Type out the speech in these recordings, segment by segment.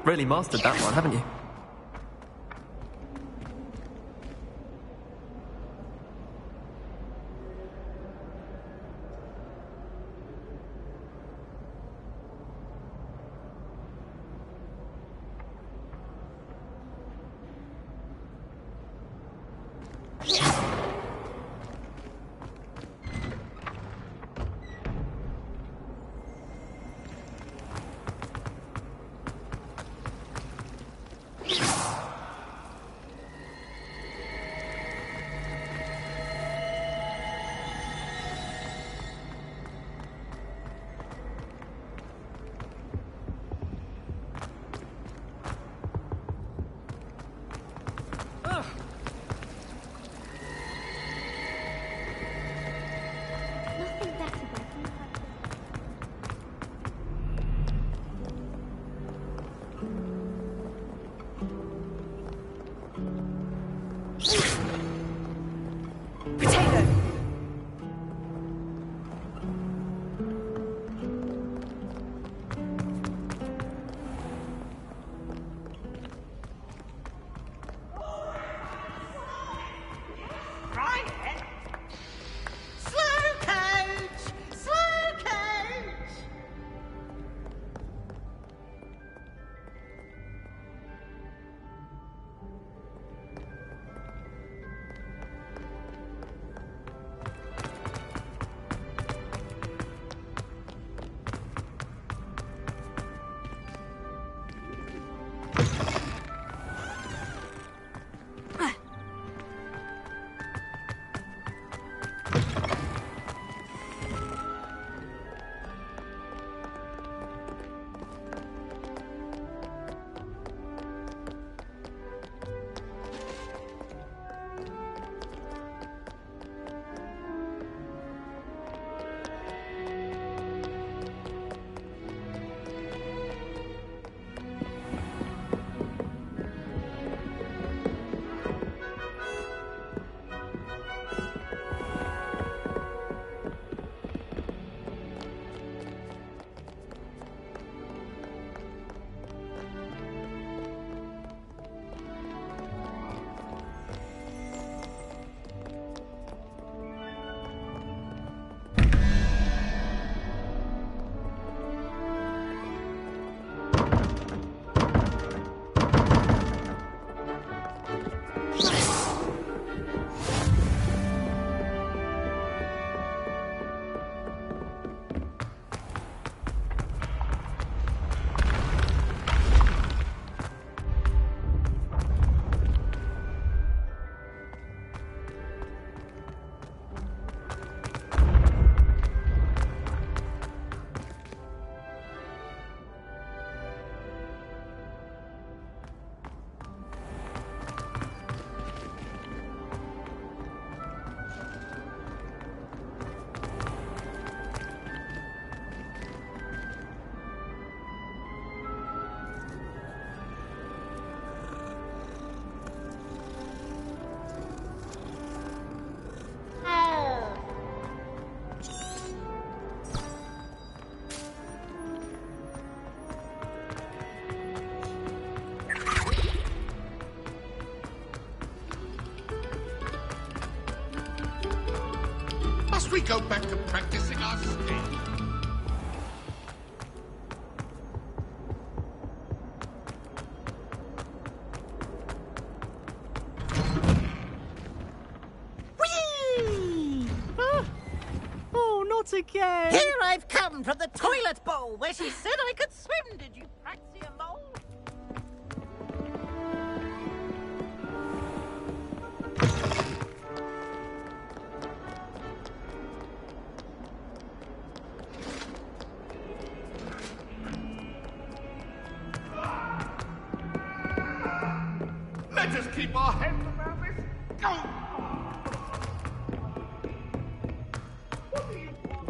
really mastered that one, haven't you? Must we go back to practicing our skill? Whee! Oh, not again! Here I've come from the toilet bowl where she said I could swim. Did you praxia mole? Let us keep our heads around this. Go! What do you want?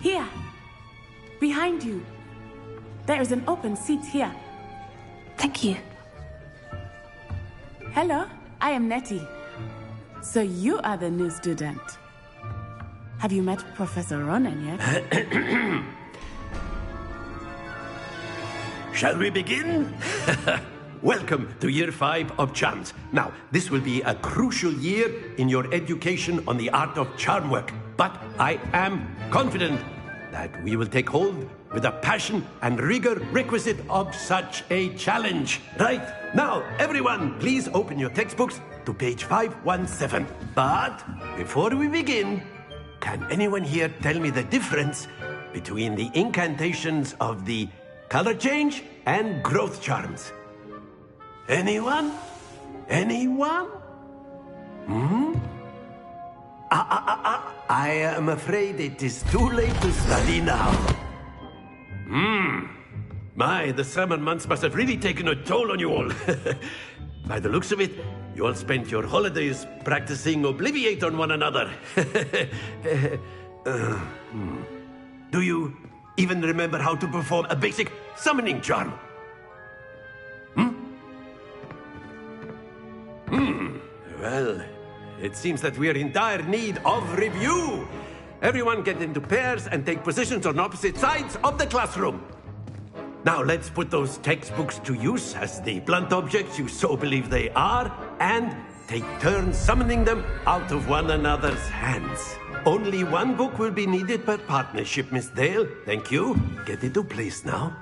Here. Behind you. There is an open seat here. Thank you. Hello, I am Nettie. So you are the new student. Have you met Professor Ronan yet? Shall we begin? Welcome to Year 5 of Charms. Now, this will be a crucial year in your education on the art of charm work. But I am confident that we will take hold with the passion and rigor requisite of such a challenge. Right, now, everyone, please open your textbooks to page 517. But before we begin, can anyone here tell me the difference between the incantations of the color change and growth charms? Anyone? Anyone? I am afraid it is too late to study now. My, the summer months must have really taken a toll on you all. By the looks of it, you all spent your holidays practicing Obliviate on one another. Do you even remember how to perform a basic summoning charm? Well, it seems that we are in dire need of review. Everyone get into pairs and take positions on opposite sides of the classroom. Now let's put those textbooks to use as the blunt objects you so believe they are, and take turns summoning them out of one another's hands. Only one book will be needed per partnership, Miss Dale. Thank you. Get into place now.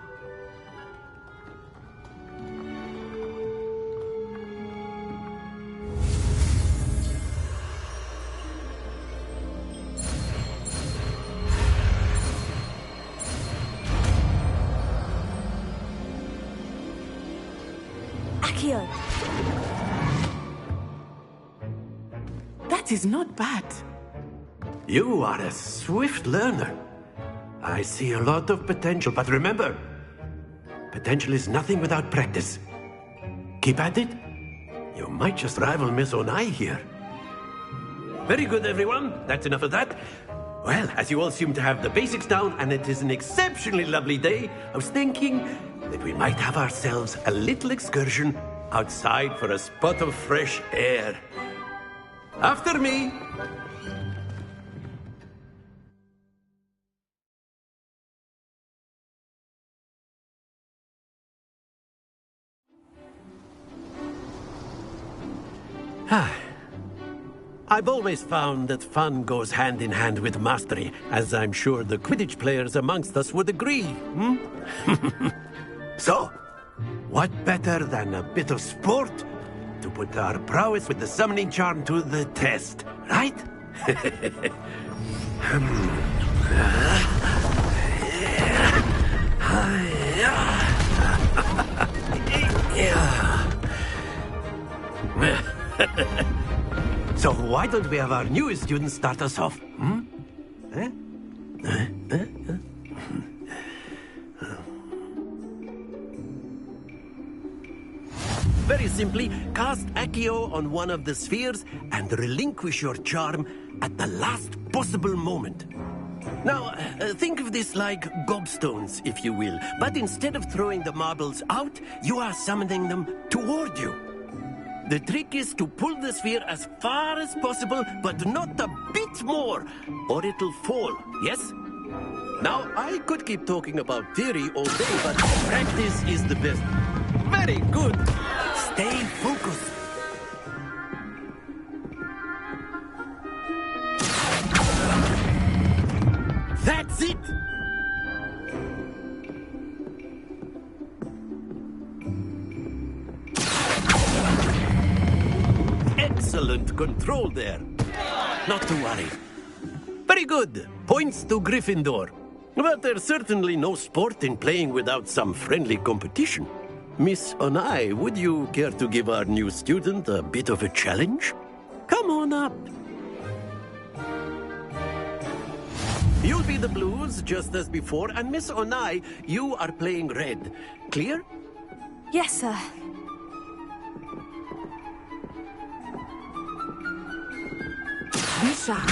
That is not bad. You are a swift learner. I see a lot of potential, but remember, potential is nothing without practice. Keep at it. You might just rival Miss Onai here. Very good, everyone. That's enough of that. Well, as you all seem to have the basics down, and it is an exceptionally lovely day, I was thinking that we might have ourselves a little excursion outside for a spot of fresh air. After me. I've always found that fun goes hand in hand with mastery, as I'm sure the Quidditch players amongst us would agree. So, what better than a bit of sport to put our prowess with the summoning charm to the test, right? So why don't we have our newest student start us off? Very simply, cast Accio on one of the spheres and relinquish your charm at the last possible moment. Now, think of this like gobstones, if you will, but instead of throwing the marbles out, you are summoning them toward you. The trick is to pull the sphere as far as possible, but not a bit more, or it'll fall, yes? Now, I could keep talking about theory all day, but practice is the best. Very good. Stay focused. That's it. Excellent control there. Not to worry. Very good. Points to Gryffindor. But there's certainly no sport in playing without some friendly competition. Miss Onai, would you care to give our new student a bit of a challenge? Come on up. You'll be the blues, just as before, and Miss Onai, you are playing red. Clear? Yes, sir. Be sharp.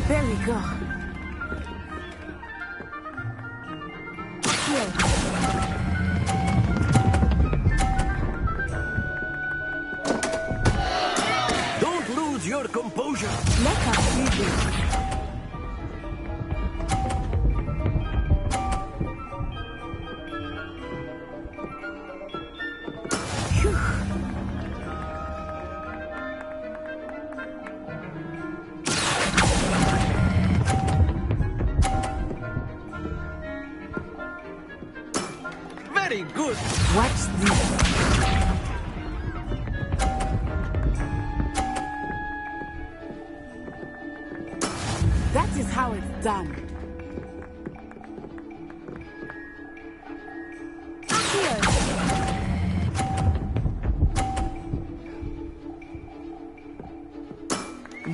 There we go. Hold your composure. Let us see this. Very good. Watch this. That is how it's done.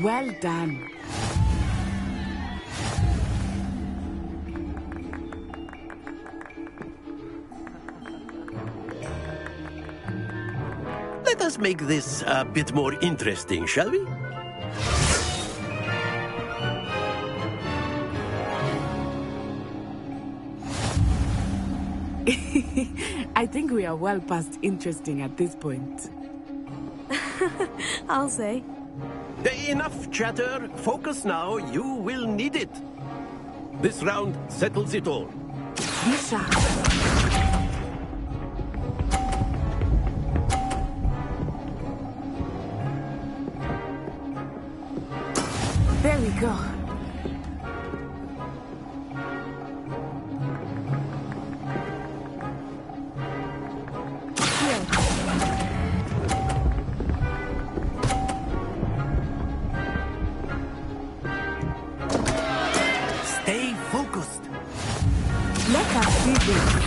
Well done. Let us make this a bit more interesting, shall we? I think we are well past interesting at this point. I'll say. Enough chatter. Focus now. You will need it. This round settles it all. Be sharp. There we go. Stay focused. Let us see this.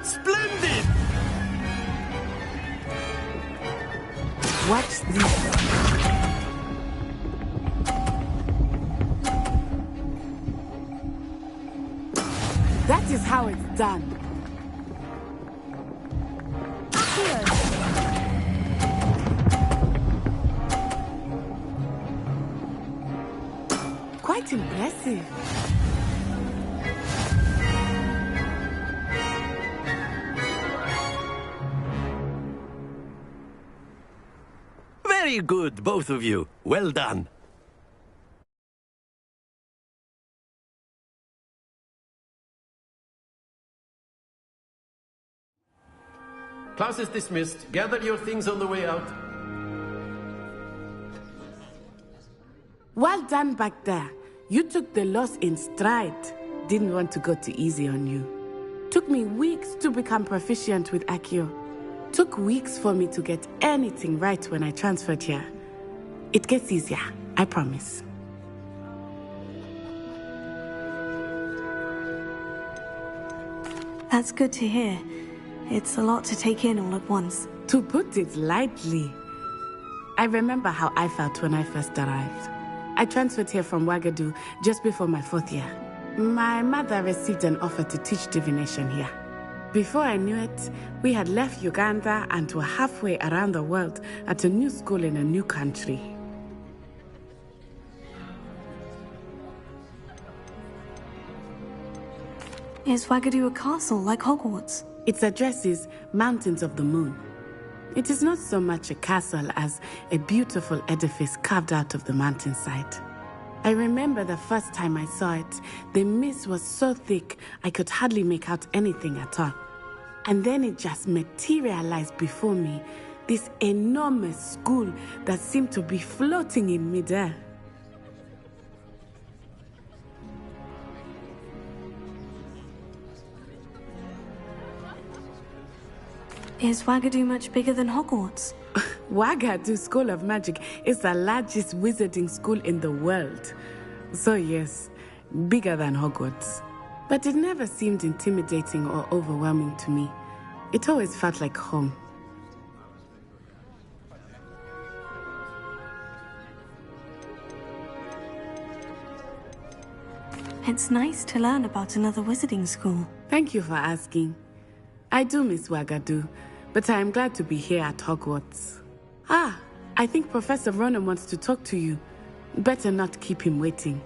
Splendid! Watch this. That is how it's done. Quite impressive. Very good, both of you. Well done. Class is dismissed. Gather your things on the way out. Well done back there. You took the loss in stride. Didn't want to go too easy on you. Took me weeks to become proficient with Accio. Took weeks for me to get anything right when I transferred here. It gets easier, I promise. That's good to hear. It's a lot to take in all at once. To put it lightly, I remember how I felt when I first arrived. I transferred here from Ouagadougou just before my 4th year. My mother received an offer to teach divination here. Before I knew it, we had left Uganda and were halfway around the world at a new school in a new country. Is Ouagadougou a castle like Hogwarts? Its address is Mountains of the Moon. It is not so much a castle as a beautiful edifice carved out of the mountainside. I remember the first time I saw it, the mist was so thick I could hardly make out anything at all. And then it just materialized before me, this enormous school that seemed to be floating in midair. Is Ouagadougou much bigger than Hogwarts? Ouagadougou School of Magic is the largest wizarding school in the world. So yes, bigger than Hogwarts. But it never seemed intimidating or overwhelming to me. It always felt like home. It's nice to learn about another wizarding school. Thank you for asking. I do miss Ouagadougou, but I am glad to be here at Hogwarts. Ah, I think Professor Ronan wants to talk to you. Better not keep him waiting.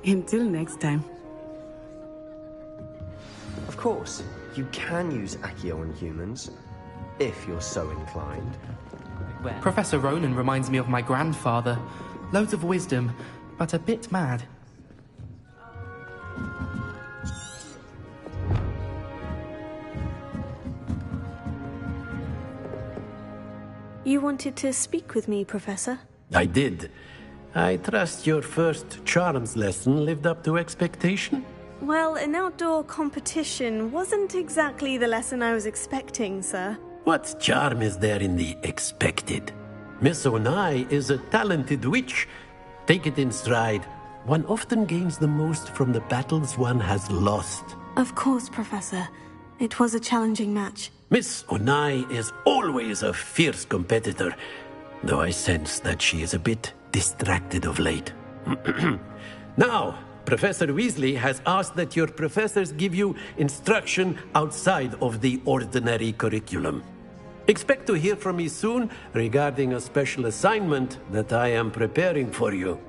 Until next time. Of course, you can use Accio on humans, if you're so inclined. Professor Ronan reminds me of my grandfather. Loads of wisdom, but a bit mad. You wanted to speak with me, Professor? I did. I trust your first charms lesson lived up to expectation? Well, an outdoor competition wasn't exactly the lesson I was expecting, sir. What charm is there in the expected? Miss Onai is a talented witch. Take it in stride. One often gains the most from the battles one has lost. Of course, Professor. It was a challenging match. Miss Onai is always a fierce competitor, though I sense that she is a bit distracted of late. Now, Professor Weasley has asked that your professors give you instruction outside of the ordinary curriculum. Expect to hear from me soon regarding a special assignment that I am preparing for you.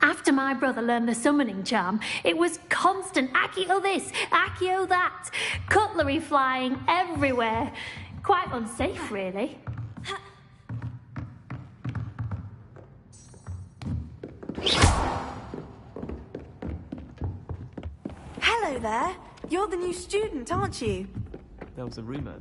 After my brother learned the summoning charm, it was constant Accio this, Accio that, cutlery flying everywhere. Quite unsafe, really. Hello there. You're the new student, aren't you? There was a rumour.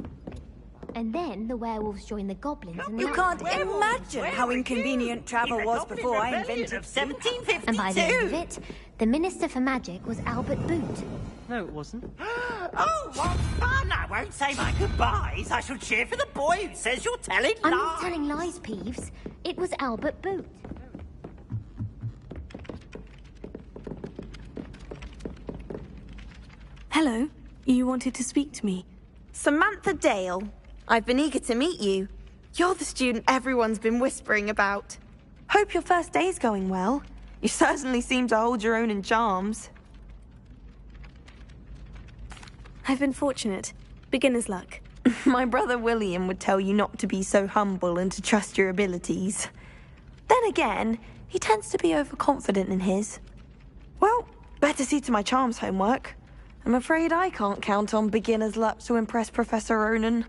And then the werewolves joined the goblins and You that- can't Imagine how inconvenient travel was before I invented of 1752. And by the end of it, the Minister for Magic was Albert Boot. No, it wasn't. Oh, what fun! I won't say my goodbyes. I shall cheer for the boy who says you're telling I'm lies. not telling lies, Peeves. It was Albert Boot. Hello. You wanted to speak to me? Samantha Dale. I've been eager to meet you. You're the student everyone's been whispering about. Hope your first day's going well. You certainly seem to hold your own in charms. I've been fortunate. Beginner's luck. My brother William would tell you not to be so humble and to trust your abilities. Then again, he tends to be overconfident in his. Well, better see to my charms homework. I'm afraid I can't count on beginner's luck to impress Professor Ronan.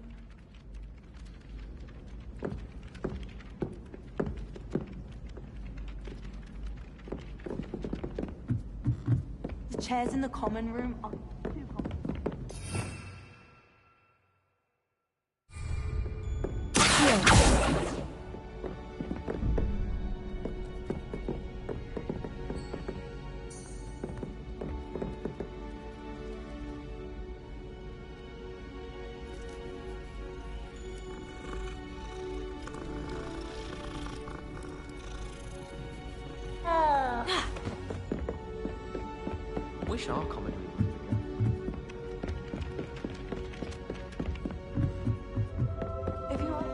The chairs in the common room are too comfortable. Wish our common room. If you want...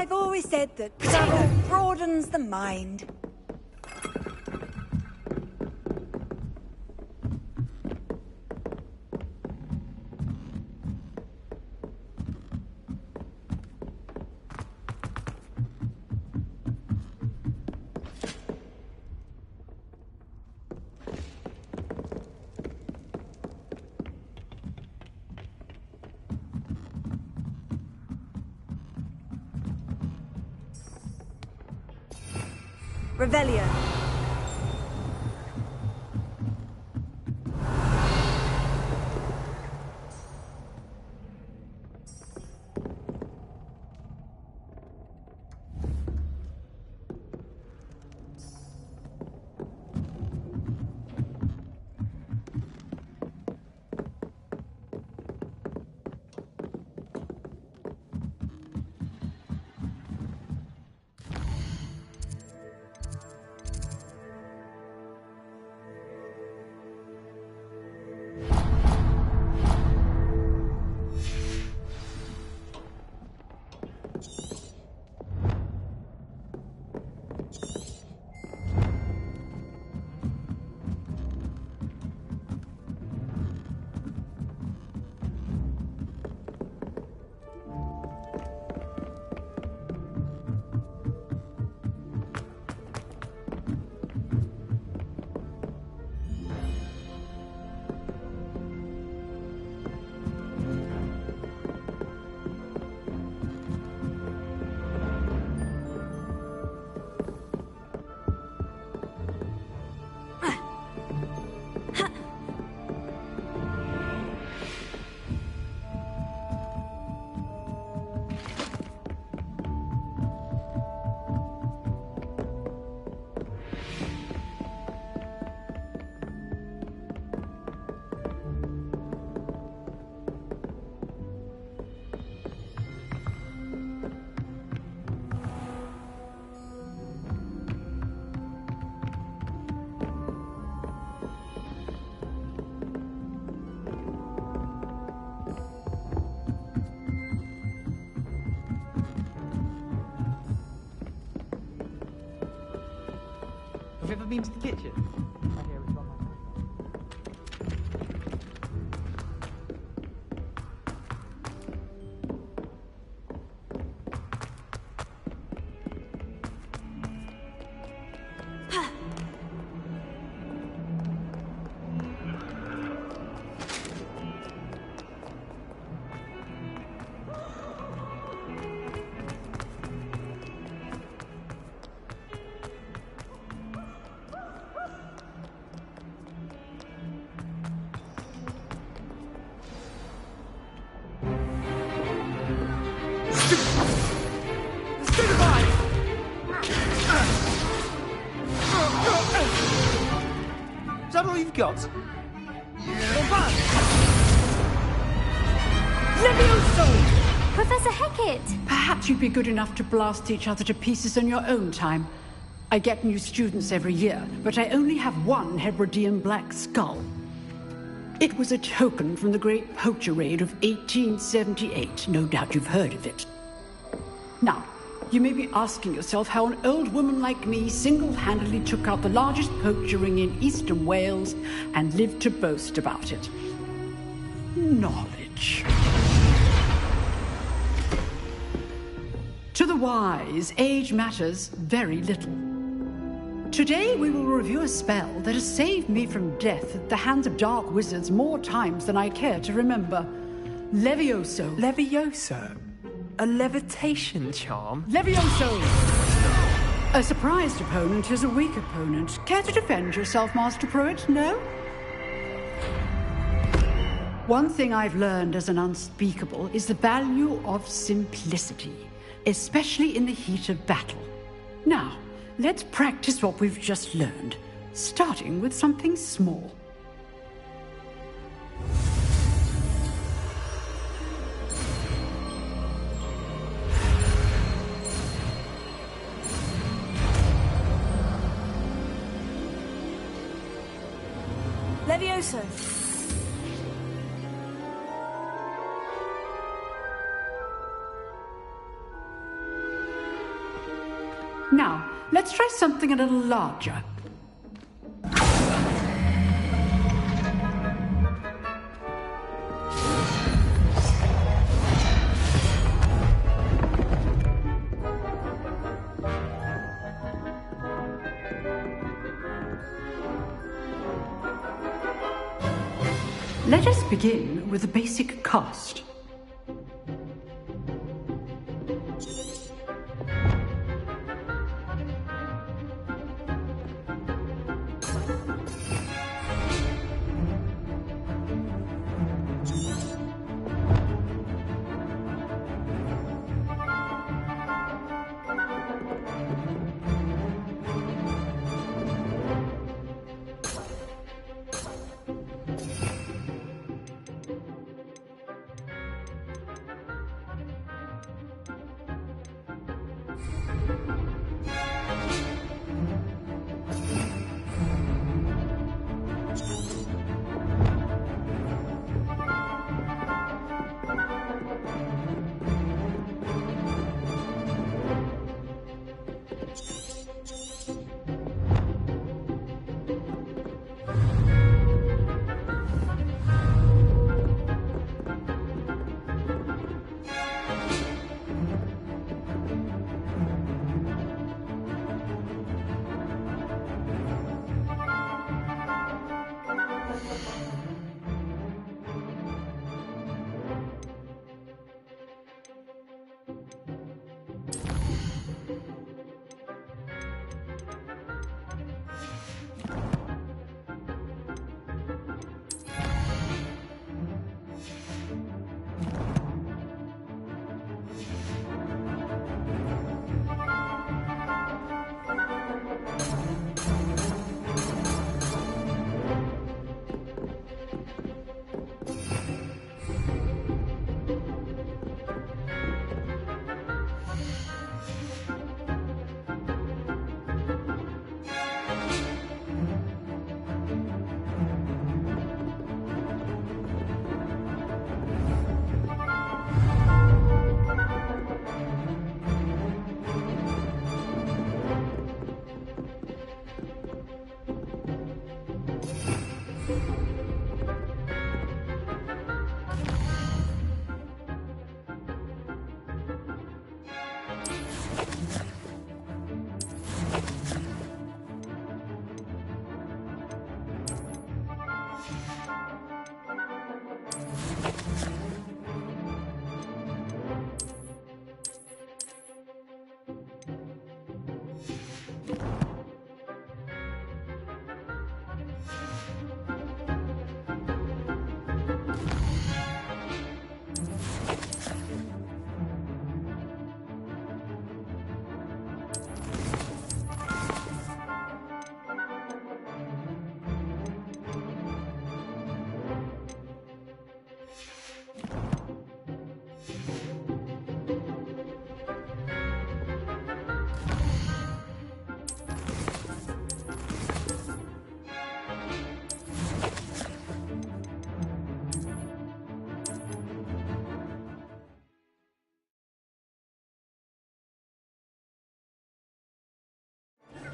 I've always said that travel broadens the mind. Revelio. Have you ever been to the kitchen? I hear it's wrong. Is that all you've got? Levioso! Professor Hecat! Perhaps you'd be good enough to blast each other to pieces in your own time. I get new students every year, but I only have one Hebridean black skull. It was a token from the Great Poacher Raid of 1878. No doubt you've heard of it. Now, you may be asking yourself how an old woman like me single-handedly took out the largest poacher ring in eastern Wales and lived to boast about it. Knowledge. To the wise, age matters very little. Today we will review a spell that has saved me from death at the hands of dark wizards more times than I care to remember. Levioso. Levioso? A levitation charm? Levioso! A surprised opponent is a weak opponent. Care to defend yourself, Master Pruitt? No? One thing I've learned as an unspeakable is the value of simplicity, especially in the heat of battle. Now, let's practice what we've just learned, starting with something small. Levioso. Now, let's try something a little larger. Let us begin with the basic cast.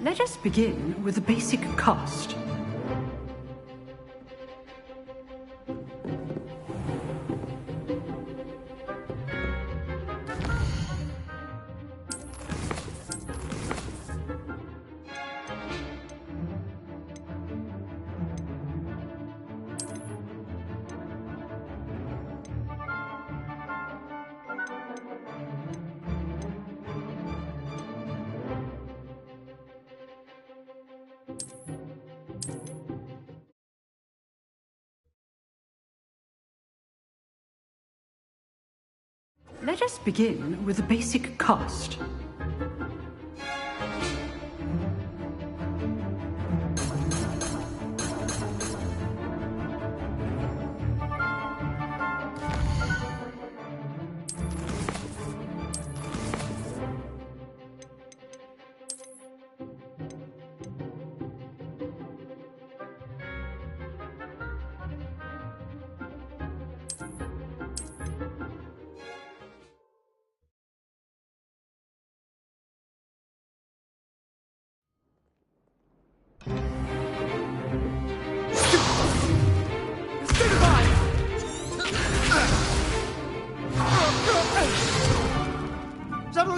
Let us begin with the basic cast. Let us begin with the basic cast.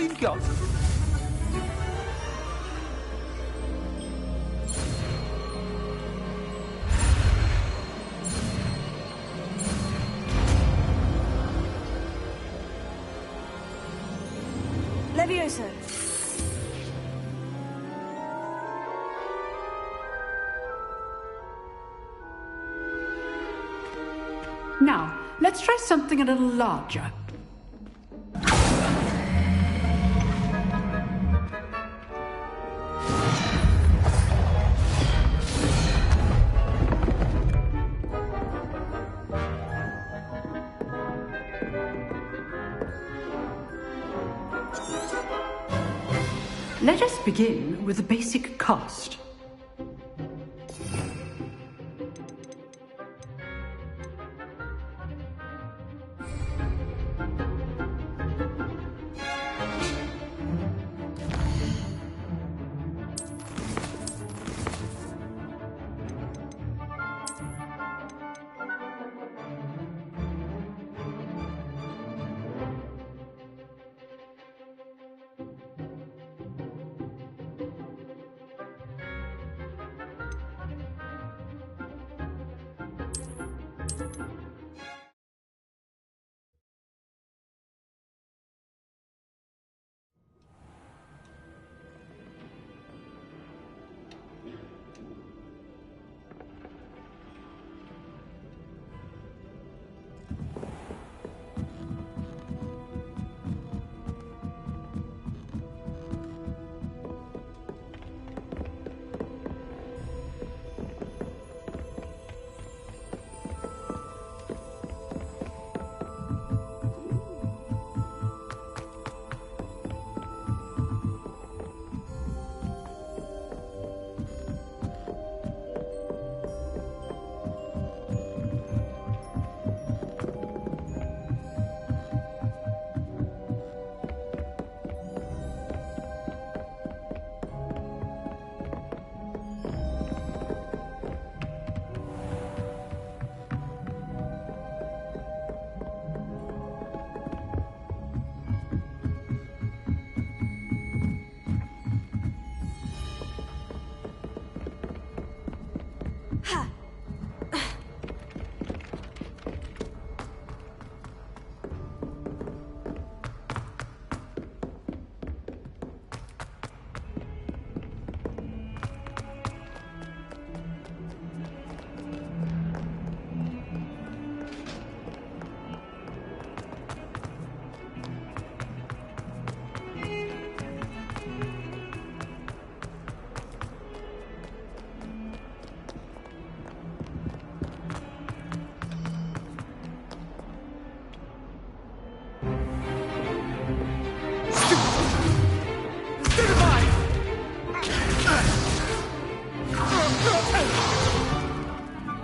all you've got? Levioso. Now, let's try something a little larger. Let us begin with the basic cost.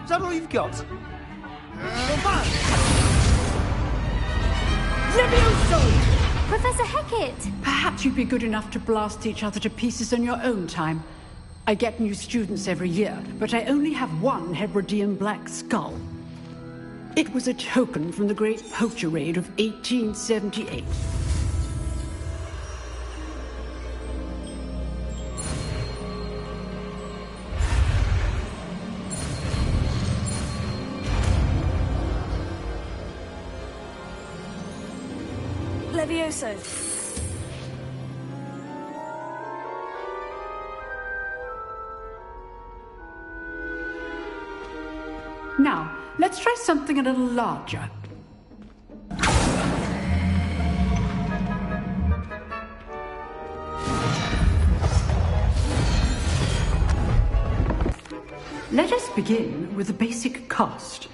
Is that all you've got? Levioso! Professor Hecat! Perhaps you'd be good enough to blast each other to pieces in your own time. I get new students every year, but I only have one Hebridean black skull. It was a token from the Great Poacher Raid of 1878. Levioso. Now, let's try something a little larger. Let us begin with the basic cost.